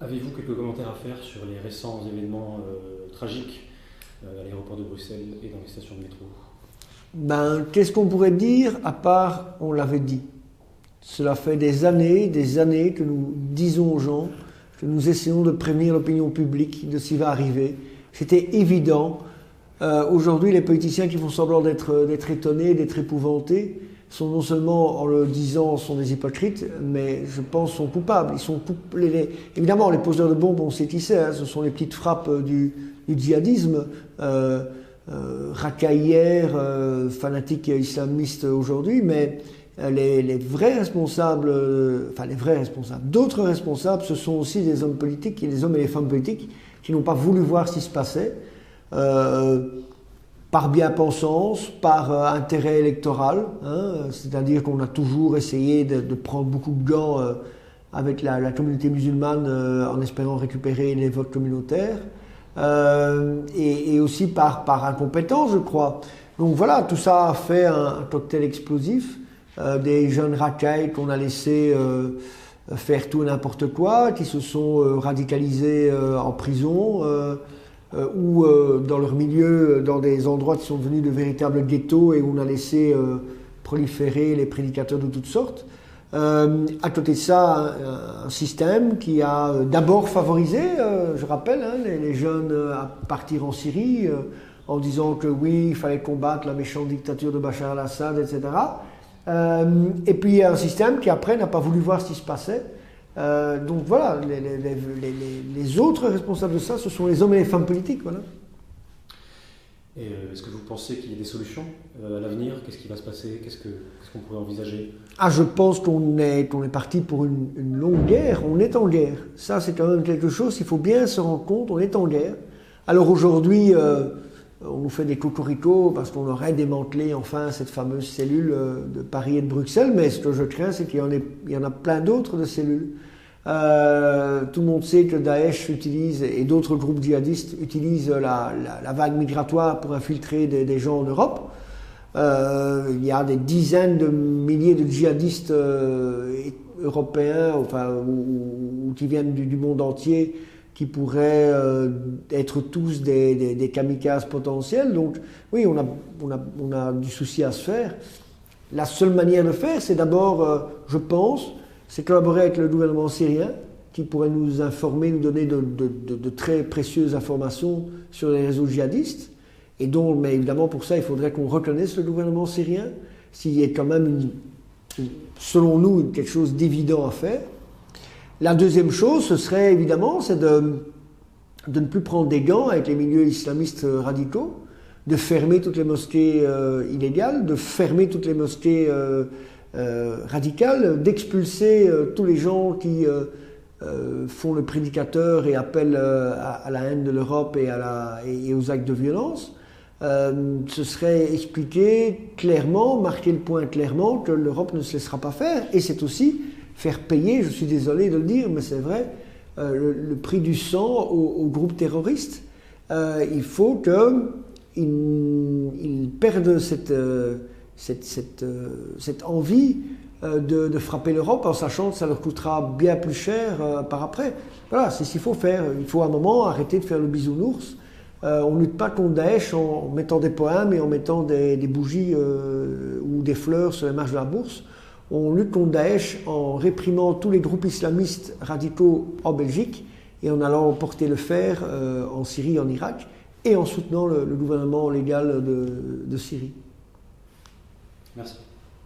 Avez-vous quelques commentaires à faire sur les récents événements tragiques à l'aéroport de Bruxelles et dans les stations de métro? Qu'est-ce qu'on pourrait dire à part on l'avait dit? Cela fait des années que nous disons aux gens, que nous essayons de prévenir l'opinion publique de ce qui va arriver. C'était évident. Aujourd'hui, les politiciens qui font semblant d'être étonnés, d'être épouvantés, sont non seulement, en le disant, sont des hypocrites, mais je pense sont coupables. Évidemment, les poseurs de bombes, on sait qui c'est, hein, ce sont les petites frappes du djihadisme, racaillères, fanatiques islamistes aujourd'hui, mais les vrais responsables, d'autres responsables, ce sont aussi des hommes politiques, des hommes et les femmes politiques qui n'ont pas voulu voir ce qui se passait. Par bien-pensance, par intérêt électoral, hein, c'est-à-dire qu'on a toujours essayé de prendre beaucoup de gants avec la communauté musulmane en espérant récupérer les votes communautaires, et aussi par incompétence, je crois. Donc voilà, tout ça a fait un cocktail explosif, des jeunes racailles qu'on a laissés faire tout et n'importe quoi, qui se sont radicalisés en prison, ou dans leur milieu, dans des endroits qui sont devenus de véritables ghettos et où on a laissé proliférer les prédicateurs de toutes sortes. À côté de ça, un système qui a d'abord favorisé, je rappelle, hein, les jeunes à partir en Syrie, en disant que oui, il fallait combattre la méchante dictature de Bachar al-Assad, etc. Et puis un système qui après n'a pas voulu voir ce qui se passait. Donc voilà, les autres responsables de ça, ce sont les hommes et les femmes politiques. Voilà. Et est-ce que vous pensez qu'il y a des solutions à l'avenir? Qu'est-ce qui va se passer? Qu'est-ce qu'on pourrait envisager? Je pense qu'on est parti pour une longue guerre. On est en guerre. Ça, c'est quand même quelque chose, il faut bien se rendre compte, on est en guerre. Alors aujourd'hui, on nous fait des cocoricots parce qu'on aurait démantelé enfin cette fameuse cellule de Paris et de Bruxelles, mais ce que je crains, c'est qu'il y en a plein d'autres de cellules. Tout le monde sait que Daesh utilise, et d'autres groupes djihadistes utilisent la vague migratoire pour infiltrer des gens en Europe. Il y a des dizaines de milliers de djihadistes européens, ou qui viennent du monde entier, qui pourraient être tous des kamikazes potentiels. Donc oui, on a du souci à se faire. La seule manière de faire, c'est d'abord, je pense, c'est collaborer avec le gouvernement syrien, qui pourrait nous informer, nous donner de très précieuses informations sur les réseaux djihadistes. Mais évidemment, pour ça, il faudrait qu'on reconnaisse le gouvernement syrien, s'il y a quand même, selon nous, quelque chose d'évident à faire. La deuxième chose, ce serait évidemment, c'est de ne plus prendre des gants avec les milieux islamistes radicaux, de fermer toutes les mosquées illégales, de fermer toutes les mosquées radicales, d'expulser tous les gens qui font le prédicateur et appellent à la haine de l'Europe et aux actes de violence. Ce serait expliquer clairement, marquer le point clairement que l'Europe ne se laissera pas faire, et c'est aussi faire payer, je suis désolé de le dire, mais c'est vrai, le prix du sang aux groupes terroristes. Il faut qu'ils perdent cette envie de frapper l'Europe en sachant que ça leur coûtera bien plus cher par après. Voilà, c'est ce qu'il faut faire. Il faut à un moment arrêter de faire le bisounours. On ne lutte pas contre Daesh en mettant des poèmes et en mettant des bougies ou des fleurs sur les marches de la bourse. On lutte contre Daesh en réprimant tous les groupes islamistes radicaux en Belgique et en allant porter le fer en Syrie et en Irak et en soutenant le gouvernement légal de Syrie. Merci.